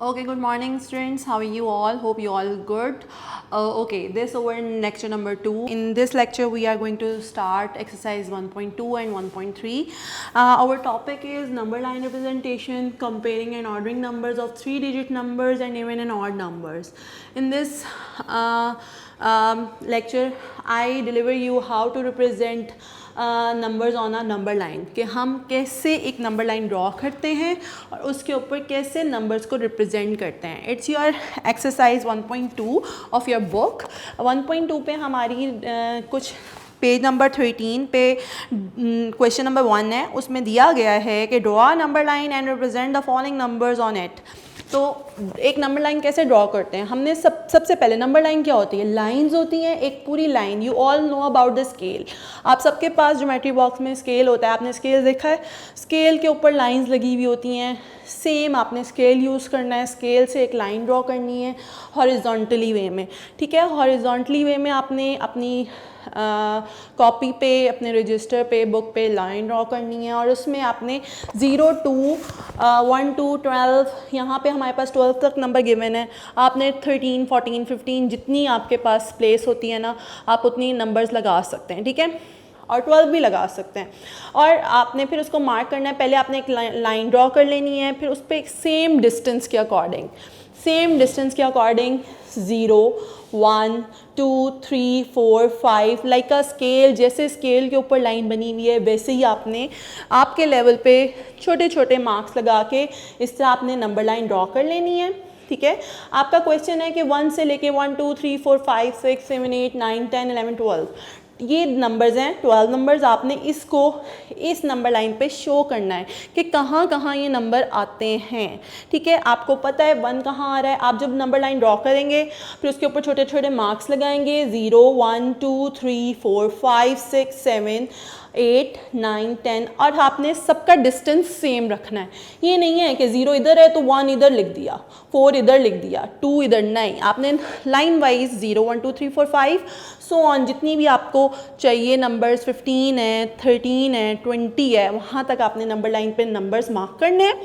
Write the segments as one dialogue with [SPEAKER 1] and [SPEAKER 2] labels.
[SPEAKER 1] Okay, good morning students. How are you all? Hope you all good. Okay, this over lecture number 2. In this lecture we are going to start exercise 1.2 and 1.3. Our topic is number line representation, comparing and ordering numbers of 3-digit numbers and even and odd numbers. In this lecture I deliver you how to represent numbers on a number line कि हम कैसे एक number line draw करते हैं और उसके ऊपर कैसे नंबर्स को रिप्रेजेंट करते हैं. It's your exercise 1.2 of your book. 1.2 पे हमारी कुछ पेज नंबर 13 पे क्वेश्चन नंबर 1 है. उसमें दिया गया है कि draw number line and represent the following numbers on it. तो एक नंबर लाइन कैसे ड्रॉ करते हैं. हमने सबसे पहले नंबर लाइन क्या होती है, लाइंस होती हैं, एक पूरी line. You all know about the scale. आप सबके पास ज्योमेट्री बॉक्स में स्केल होता है, आपने स्केल देखा है. स्केल के ऊपर लाइंस लगी हुई होती हैं. सेम आपने स्केल यूज़ करना है, स्केल से एक लाइन ड्रॉ करनी है हॉरिजॉन्टली वे में. ठीक है, हॉरिजॉन्टली वे में आपने अपनी कॉपी पे, अपने रजिस्टर पे, बुक पे लाइन ड्रॉ करनी है और उसमें आपने 0 to 1 to 12, यहाँ पे हमारे पास 12 तक नंबर गिवन है. आपने 13, 14, 15 जितनी आपके पास प्लेस होती है ना, आप उतनी नंबर्स लगा सकते हैं. ठीक है, और 12 भी लगा सकते हैं. और आपने फिर उसको मार्क करना है. पहले आपने एक लाइन ड्रॉ कर लेनी है, फिर उस पर एक सेम डिस्टेंस के अकॉर्डिंग 0, 1, 2, 3, 4, 5 लाइक अ स्केल. जैसे स्केल के ऊपर लाइन बनी हुई है वैसे ही आपने आपके लेवल पे छोटे छोटे मार्क्स लगा के इस तरह आपने नंबर लाइन ड्रॉ कर लेनी है. ठीक है, आपका क्वेश्चन है कि 1 से लेके 1, 2, 3, 4, 5, 6, 7, 8, 9, 10, 11, 12 ये नंबर्स हैं. 12 नंबर्स आपने इसको इस नंबर लाइन पे शो करना है कि कहाँ कहाँ ये नंबर आते हैं. ठीक है, आपको पता है 1 कहाँ आ रहा है. आप जब नंबर लाइन ड्रॉ करेंगे फिर उसके ऊपर छोटे छोटे मार्क्स लगाएंगे. 0, 1, 2, 3, 4, 5, 6, 7, 8, 9, 10 और आपने सबका डिस्टेंस सेम रखना है. ये नहीं है कि 0 इधर है तो 1 इधर लिख दिया, 4 इधर लिख दिया, 2 इधर. नहीं, आपने लाइन वाइज 0, 1, 2, 3, 4, 5 सो ऑन जितनी भी आपको चाहिए नंबर्स 15 है, 13 है, 20 है, वहाँ तक आपने नंबर लाइन पे नंबर्स मार्क करने हैं.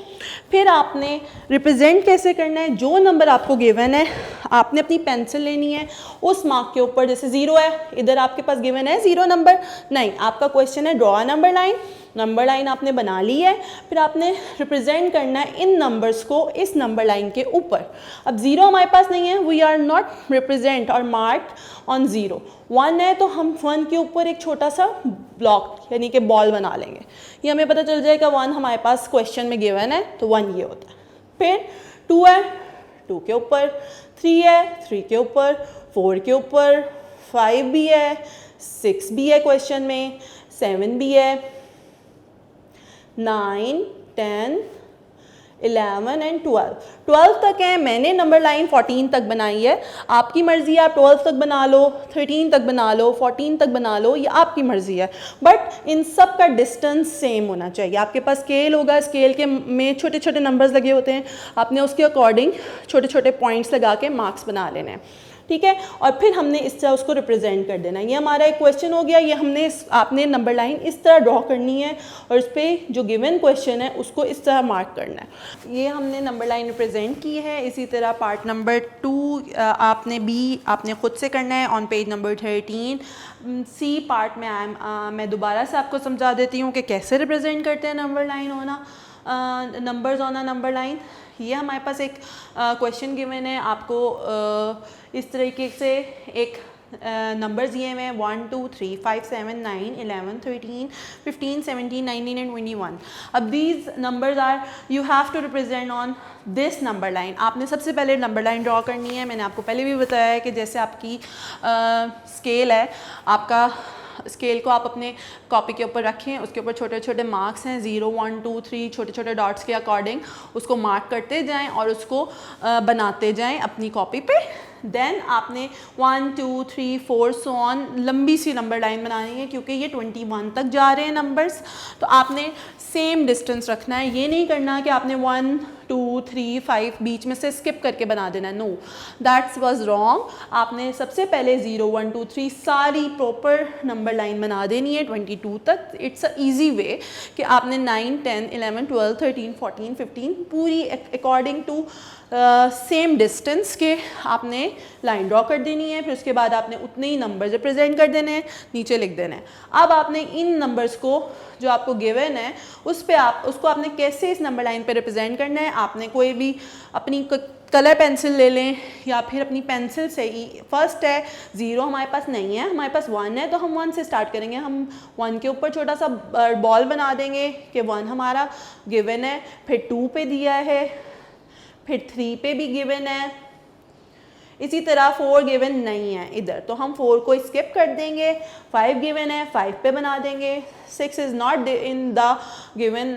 [SPEAKER 1] फिर आपने रिप्रेजेंट कैसे करना है, जो नंबर आपको गिवन है आपने अपनी पेंसिल लेनी है, उस मार्क के ऊपर जैसे 0 है, इधर आपके पास गिवन है 0 नंबर. नहीं, आपका क्वेश्चन है draw number line. Number line आपने बना ली है, फिर आपने रिप्रेजेंट करना है इन नंबर्स को इस नंबर लाइन के ऊपर. अब 0 हमारे पास नहीं है, वी आर नॉट रिप्रेजेंट और मार्क ऑन 0. 1 है तो हम 1 के ऊपर एक छोटा सा ब्लॉक यानी कि बॉल बना लेंगे. ये हमें पता चल जाएगा 1 हमारे पास क्वेश्चन में गिवन है तो 1 ये होता है. फिर 2 है, 2 के ऊपर. 3 है, 3 के ऊपर. 4 के ऊपर. 5 भी है, 6 भी है क्वेश्चन में, 7 भी है, 9, 10, 11 एंड 12 तक है. मैंने नंबर लाइन 14 तक बनाई है. आपकी मर्ज़ी है, आप 12 तक बना लो, 13 तक बना लो, 14 तक बना लो, ये आपकी मर्ज़ी है. बट इन सब का डिस्टेंस सेम होना चाहिए. आपके पास स्केल होगा, स्केल के में छोटे छोटे नंबर्स लगे होते हैं, आपने उसके अकॉर्डिंग छोटे छोटे पॉइंट्स लगा के मार्क्स बना लेने हैं. ठीक है, और फिर हमने इस तरह उसको रिप्रेजेंट कर देना है. ये हमारा एक क्वेश्चन हो गया. ये हमने आपने नंबर लाइन इस तरह ड्रॉ करनी है और इस पर जो गिवन क्वेश्चन है उसको इस तरह मार्क करना है. ये हमने नंबर लाइन रिप्रेजेंट की है. इसी तरह पार्ट नंबर 2 आपने खुद से करना है on page number 13. C part में मैं दोबारा से आपको समझा देती हूँ कि कैसे रिप्रेजेंट करते हैं नंबर लाइन होना numbers on a number line. ये हमारे पास एक क्वेश्चन गिवन है. आपको इस तरीके से एक नंबर्स दिए हुए हैं 1, 2, 3, 5, 7, 9, 11, 13, 15, 17, 19 एंड 21. अब these numbers are you have to represent on this number line. आपने सबसे पहले नंबर लाइन ड्रॉ करनी है. मैंने आपको पहले भी बताया है कि जैसे आपकी स्केल है, आपका स्केल को आप अपने कॉपी के ऊपर रखें, उसके ऊपर छोटे छोटे मार्क्स हैं 0, 1, 2, 3 छोटे छोटे डॉट्स के अकॉर्डिंग उसको मार्क करते जाएं और उसको बनाते जाएं अपनी कॉपी पे. देन आपने 1, 2, 3, 4 सो ऑन लंबी सी नंबर लाइन बनानी है क्योंकि ये 21 तक जा रहे हैं नंबर्स. तो आपने सेम डिस्टेंस रखना है. ये नहीं करना कि आपने 1, 2, 3, 5 बीच में से स्किप करके बना देना. No, that's was wrong. आपने सबसे पहले 0, 1, 2, 3 सारी प्रॉपर नंबर लाइन बना देनी है 22 तक. इट्स अ ईजी वे कि आपने 9, 10, 11, 12, 13, 14, 15 पूरी अकॉर्डिंग टू सेम डिस्टेंस के आपने लाइन ड्रॉ कर देनी है, फिर उसके बाद आपने उतने ही नंबर रिप्रेजेंट कर देने हैं, नीचे लिख देना है। अब आपने इन नंबर्स को जो आपको गिवन है उस पे उसको आपने कैसे इस नंबर लाइन पे रिप्रेजेंट करना है, आपने कोई भी अपनी कलर पेंसिल ले लें या फिर अपनी पेंसिल से ही। फर्स्ट है 0 हमारे पास नहीं है, हमारे पास 1 है, तो हम 1 से स्टार्ट करेंगे। हम 1 के ऊपर छोटा सा बॉल बना देंगे कि 1 हमारा गिवन है, फिर 2 पे दिया है, फिर 3 पे भी गिवन है, इसी तरह 4 गिवन नहीं है इधर, तो हम 4 को स्किप कर देंगे। 5 गिवन है, 5 पे बना देंगे। 6 is not in the given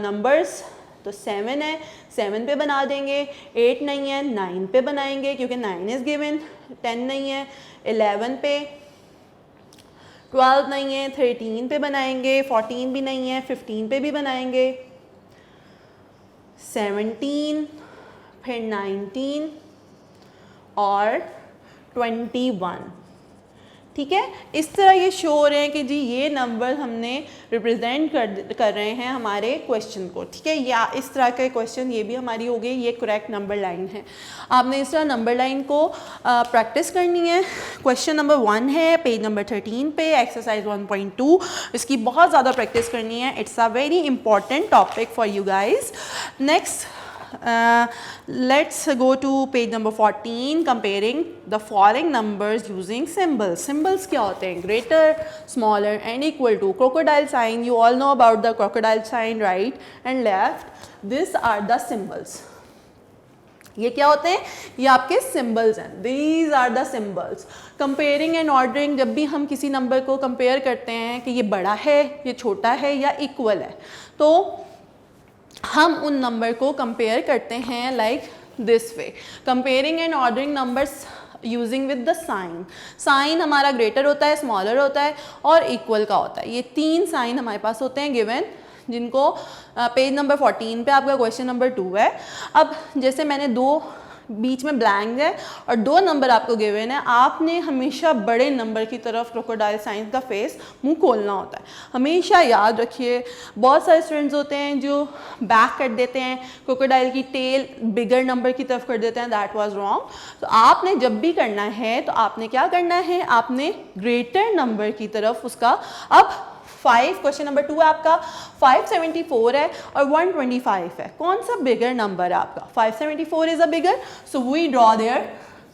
[SPEAKER 1] numbers, तो 7 है, 7 पे बना देंगे। 8 नहीं है, 9 पे बनाएंगे क्योंकि 9 इज़ गिवन। 10 नहीं है, 11 पे। 12 नहीं है, 13 पे बनाएंगे। 14 भी नहीं है, 15 पे भी बनाएंगे। 17, फिर 19 और 21। ठीक है, इस तरह ये शो हो रहे हैं कि जी ये नंबर हमने रिप्रेजेंट कर रहे हैं हमारे क्वेश्चन को। ठीक है, या इस तरह के क्वेश्चन ये भी हमारी हो गई, ये करेक्ट नंबर लाइन है। आपने इस तरह नंबर लाइन को प्रैक्टिस करनी है। क्वेश्चन नंबर 1 है पेज नंबर 13 पे, एक्सरसाइज 1.2। इसकी बहुत ज़्यादा प्रैक्टिस करनी है। It's a very important topic for you guys. Next let's go to page number 14, comparing the following numbers using symbols. Symbols क्या होते हैं? Greater, smaller and equal to. Crocodile sign, you all know about the crocodile sign, right and left. These are the symbols. ये क्या होते हैं? ये आपके symbols हैं. These are the symbols. Comparing and ordering, जब भी हम किसी नंबर को compare करते हैं कि ये बड़ा है, ये छोटा है या equal है, तो हम उन नंबर को कंपेयर करते हैं like this way. Comparing and ordering numbers using with the sign. Sign हमारा ग्रेटर होता है, स्मॉलर होता है और इक्वल का होता है। ये 3 साइन हमारे पास होते हैं गिवन, जिनको पेज नंबर 14 पे आपका क्वेश्चन नंबर 2 है। अब जैसे मैंने 2 बीच में ब्लैंक है और 2 नंबर आपको गिवन है, आपने हमेशा बड़े नंबर की तरफ क्रोकोडाइल साइन का फेस मुंह खोलना होता है। हमेशा याद रखिए, बहुत सारे स्टूडेंट्स होते हैं जो बैक कर देते हैं, क्रोकोडाइल की टेल बिगर नंबर की तरफ कर देते हैं, दैट वाज रॉन्ग। तो आपने जब भी करना है तो आपने क्या करना है, आपने ग्रेटर नंबर की तरफ उसका। अब 5 क्वेश्चन नंबर 2 है आपका, 574 है और 125 है, कौन सा बिगर नंबर है आपका? 574 is a bigger, so we draw there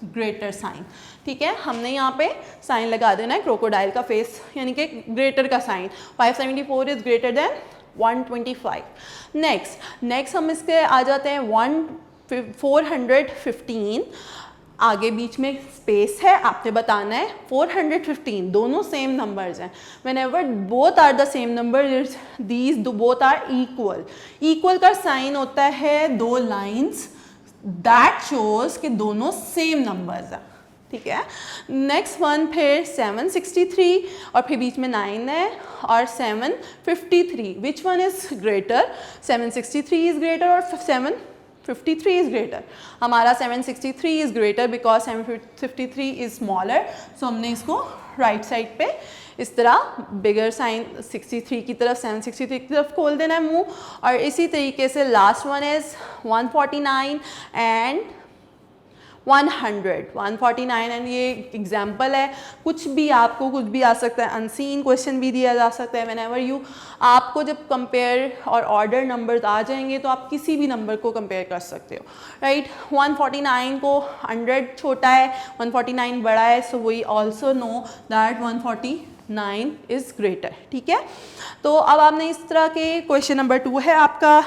[SPEAKER 1] greater sign. ठीक है, हमने यहाँ पे साइन लगा देना है क्रोकोडाइल का फेस, यानी कि ग्रेटर का sign. 574 is greater than 125। Next हम इसके आ जाते हैं 415। आगे बीच में स्पेस है, आपने बताना है 415, दोनों सेम नंबर्स हैं। Whenever both are the same number, these both are equal. Equal का साइन होता है 2 लाइंस, दैट शोज कि दोनों सेम नंबर्स हैं। ठीक है, नेक्स्ट वन फिर 763 और फिर बीच में 9 है और 753। Which one is greater? 763 is greater और 753 is greater. हमारा 763 is greater because 753 is smaller. So हमने इसको राइट साइड पे इस तरह बिगर साइन 63 की तरफ 763 की तरफ खोल देना है मुंह। और इसी तरीके से last one is 149 and 149 and ये एग्जाम्पल है, कुछ भी आपको कुछ भी आ सकता है, अनसीन क्वेश्चन भी दिया जा सकता है। व्हेनेवर यू, आपको जब कंपेयर और ऑर्डर नंबर्स आ जाएंगे तो आप किसी भी नंबर को कंपेयर कर सकते हो, राइट। 149 को 100 छोटा है, 149 बड़ा है, so we also know that 149 is greater. ठीक है, तो अब आपने इस तरह के क्वेश्चन नंबर 2 है आपका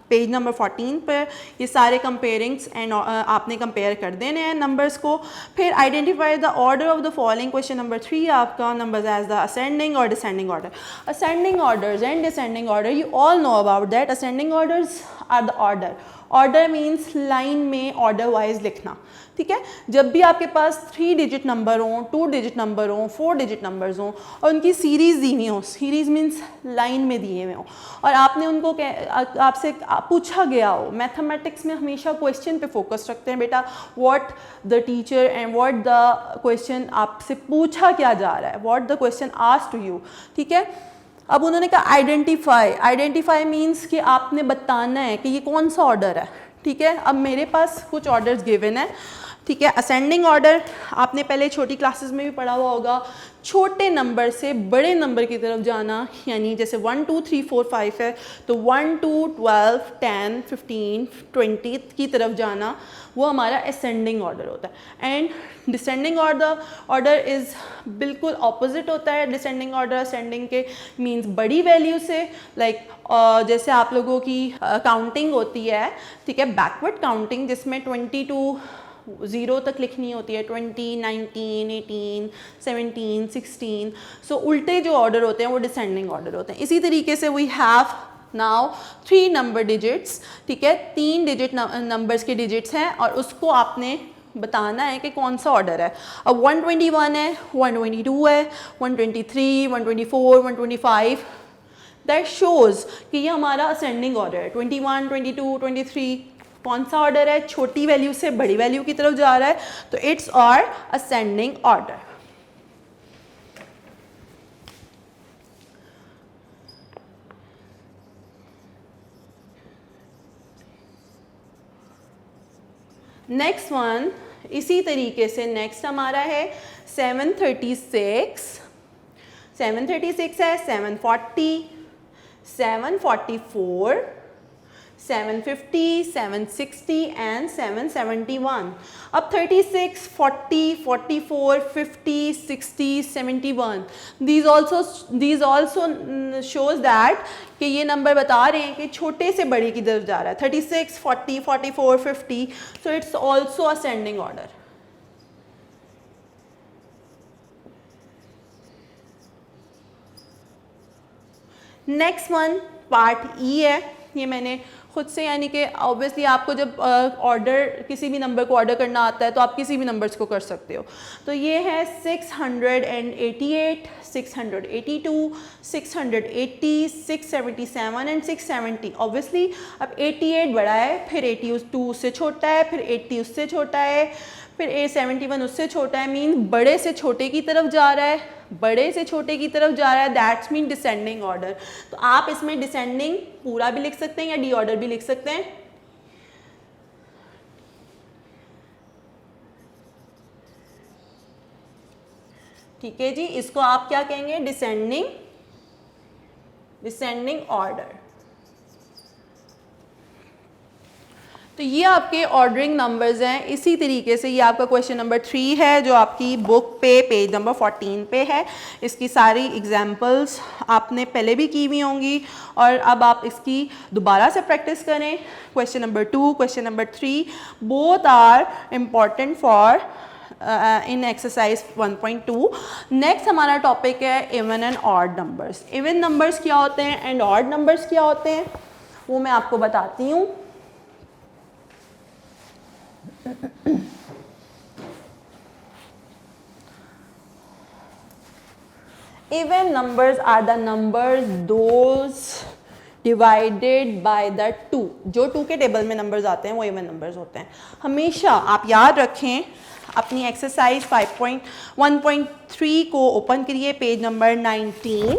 [SPEAKER 1] पेज नंबर 14 पर, ये सारे कंपेयरिंग्स एंड आपने कंपेयर कर देने हैं नंबर्स को। फिर identify the order of the following, question number 3 आपका, नंबर्स एज द असेंडिंग और descending order. Ascending orders and descending order, you all know about that. Ascending orders are the order, order means line में order wise लिखना। ठीक है, जब भी आपके पास 3 digit number हों, 2 डिजिट नंबर हों, 4 डिजिट नंबर्स हों और उनकी सीरीज़ दी हुई हो, सीरीज़ मीन्स लाइन में दिए हुए हों, और आपने उनको आपसे पूछा गया हो। मैथमेटिक्स में हमेशा क्वेश्चन पे फोकस रखते हैं बेटा, what the teacher and what the question आपसे पूछा क्या जा रहा है, what the question asked to you. ठीक है, अब उन्होंने कहा आइडेंटिफाई। आइडेंटिफाई मीन्स कि आपने बताना है कि ये कौन सा ऑर्डर है। ठीक है, अब मेरे पास कुछ ऑर्डर्स गिवन है, ठीक है। असेंडिंग ऑर्डर आपने पहले छोटी क्लासेस में भी पढ़ा हुआ होगा, छोटे नंबर से बड़े नंबर की तरफ जाना, यानी जैसे 1 2 3 4 5 है तो 1 2 12 10 15 20 की तरफ जाना, वो हमारा असेंडिंग ऑर्डर होता है। एंड डिसेंडिंग ऑर्डर इज़ बिल्कुल ऑपोजिट होता है डिसेंडिंग ऑर्डर असेंडिंग के, मींस बड़ी वैल्यू से, लाइक जैसे आप लोगों की काउंटिंग होती है, ठीक है, बैकवर्ड काउंटिंग, जिसमें 22 0 तक लिखनी होती है, 20 19 18 17 16, सो उल्टे जो ऑर्डर होते हैं वो डिसेंडिंग ऑर्डर होते हैं। इसी तरीके से we have now 3 number digits, ठीक है, 3 डिजिट नंबर्स के डिजिट्स हैं और उसको आपने बताना है कि कौन सा ऑर्डर है। अब 121 है, 122 है, 123 124 125, दैट शोज़ कि ये हमारा असेंडिंग ऑर्डर है। 21 22 23 कौन सा ऑर्डर है, छोटी वैल्यू से बड़ी वैल्यू की तरफ जा रहा है, तो इट्स और असेंडिंग ऑर्डर। नेक्स्ट वन इसी तरीके से नेक्स्ट हमारा है 736 है, 740 744 750 760 एंड 771। अब 36 40 44 50 60 71 these also shows that कि ये नंबर बता रहे हैं कि छोटे से बड़े की तरफ जा रहा है। 36 40 44 50, so it's also ascending order। Next one part E है, ये मैंने खुद से, यानी कि ऑब्वियसली आपको जब ऑर्डर किसी भी नंबर को ऑर्डर करना आता है तो आप किसी भी नंबर्स को कर सकते हो। तो ये है 688 682 680 677 एंड 670। ऑब्वियसली अब 88 बड़ा है, फिर 82 उससे छोटा है, फिर 80 उससे छोटा है, फिर 71 उससे छोटा है, मीन बड़े से छोटे की तरफ जा रहा है, बड़े से छोटे की तरफ जा रहा है, दैट्स मीन डिसेंडिंग ऑर्डर। तो आप इसमें डिसेंडिंग पूरा भी लिख सकते हैं या डी ऑर्डर भी लिख सकते हैं। ठीक है जी, इसको आप क्या कहेंगे, डिसेंडिंग ऑर्डर। तो ये आपके ऑर्डरिंग नंबर्स हैं। इसी तरीके से ये आपका क्वेश्चन नंबर 3 है जो आपकी बुक पे पेज नंबर 14 पे है। इसकी सारी एग्जांपल्स आपने पहले भी की हुई होंगी और अब आप इसकी दोबारा से प्रैक्टिस करें। Question number 2, question number 3 both are important for in exercise 1.2। Next हमारा टॉपिक है even and odd numbers. Even numbers क्या होते हैं एंड ऑड नंबर्स क्या होते हैं वो मैं आपको बताती हूँ। Even numbers are the numbers those divided by the 2। जो 2 के टेबल में नंबर्स आते हैं वो इवन नंबर्स होते हैं। हमेशा आप याद रखें, अपनी एक्सरसाइज 5.1.3 को ओपन करिए, page number 19।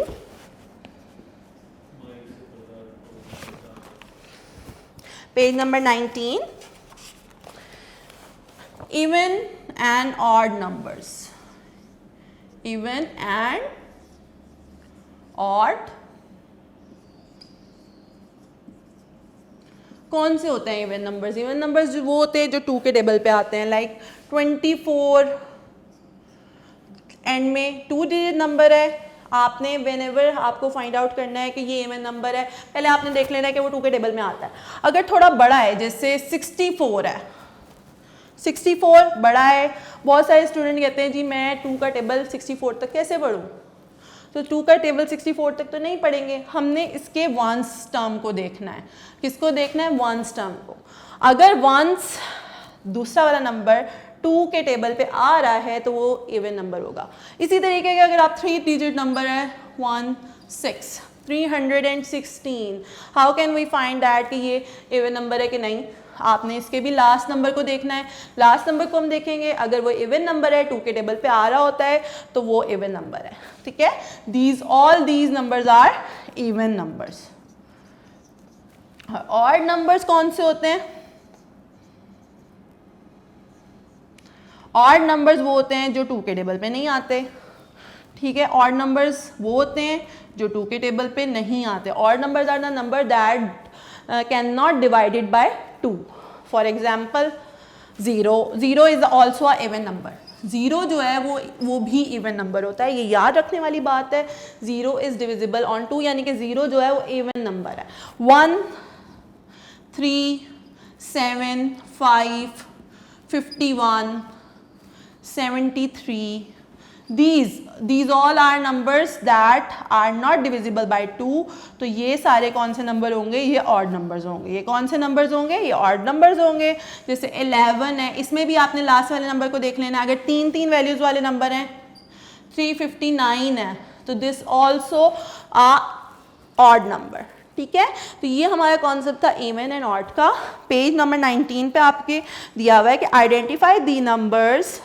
[SPEAKER 1] Page number 19, even and odd numbers, even and odd कौन से होते हैं इवन नंबर्स? इवन नंबर्स वो होते हैं जो 2 के टेबल पे आते हैं, लाइक 24 एंड में 2 डिजिट नंबर है। आपने व्हेनेवर आपको फाइंड आउट करना है कि ये इवन नंबर है, पहले आपने देख लेना है कि वो 2 के टेबल में आता है। अगर थोड़ा बड़ा है, जैसे 64 है, 64 बड़ा है, बहुत सारे स्टूडेंट कहते हैं जी मैं 2 का टेबल 64 तक कैसे पढ़ूँ? तो 2 का टेबल 64 तक तो नहीं पढ़ेंगे, हमने इसके वंस टर्म को देखना है। किसको देखना है? वंस टर्म को। अगर वंस दूसरा वाला नंबर 2 के टेबल पे आ रहा है तो वो इवन नंबर होगा। इसी तरीके के अगर आप 3 डिजिट नंबर है 16 316, how can we find that कि ये इवन नंबर है कि नहीं? आपने इसके भी लास्ट नंबर को देखना है। लास्ट नंबर को हम देखेंगे, अगर वो इवन नंबर है 2 के टेबल पे आ रहा होता है तो वो इवन नंबर है। ठीक है, all these numbers are even numbers. Odd numbers कौन से होते हैं? ऑड नंबर्स वो होते हैं जो 2 के टेबल पे नहीं आते, ठीक है। ऑड नंबर्स वो होते हैं जो 2 के टेबल पे नहीं आते। Odd numbers are the number that can not divided by 2। For example 0 is also a even number. 0 जो है वो भी इवन नंबर होता है, ये याद रखने वाली बात है। 0 इज डिविजिबल ऑन 2, यानी कि 0 जो है वो इवन नंबर है। 1, 3, 7, 5, 51, 73, these all are numbers that are not divisible by 2। तो ये सारे कौन से नंबर होंगे, ये ऑड नंबर्स होंगे। ये कौन से नंबर्स होंगे, ये ऑड नंबर्स होंगे। जैसे 11 है, इसमें भी आपने लास्ट वाले नंबर को देख लेना। अगर 3 वैल्यूज वाले नंबर हैं, 359 है, तो this also a odd number, ठीक है। तो ये हमारा कॉन्सेप्ट था इवन एंड ऑड का। पेज नंबर 19 पे आपके दिया हुआ है कि identify the numbers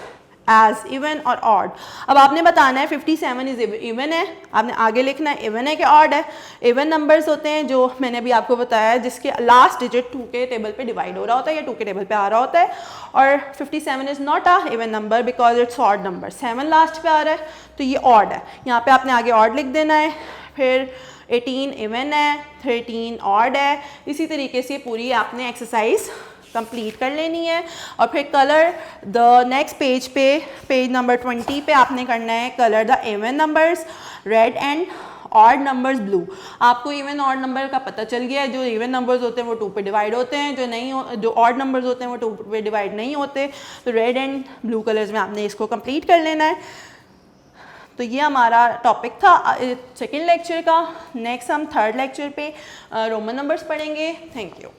[SPEAKER 1] as even और ऑड। अब आपने बताना है 57 इज इवन है, आपने आगे लिखना है इवन है कि ऑड है। इवन नंबर्स होते हैं जो मैंने अभी आपको बताया है, जिसके लास्ट डिजिट 2 के टेबल पे डिवाइड हो रहा होता है या 2 के टेबल पे आ रहा होता है। और 57 is not a even number because it's odd number, 7 last पे आ रहा है तो ये ऑड है। यहाँ पे आपने आगे ऑड लिख देना है। फिर 18 इवन है, 13 ऑड है। इसी तरीके से पूरी आपने एक्सरसाइज कंप्लीट कर लेनी है। और फिर कलर द नेक्स्ट पेज पे, पेज नंबर 20 पे आपने करना है colour the even numbers red and odd numbers blue. आपको इवन ऑड नंबर का पता चल गया है। जो इवन नंबर्स होते हैं वो 2 पे डिवाइड होते हैं, जो ऑड नंबर्स होते हैं वो 2 पे डिवाइड नहीं होते। तो रेड एंड ब्लू कलर्स में आपने इसको कंप्लीट कर लेना है। तो ये हमारा टॉपिक था सेकेंड लेक्चर का। नेक्स्ट हम थर्ड लेक्चर पे रोमन नंबर्स पढ़ेंगे। Thank you.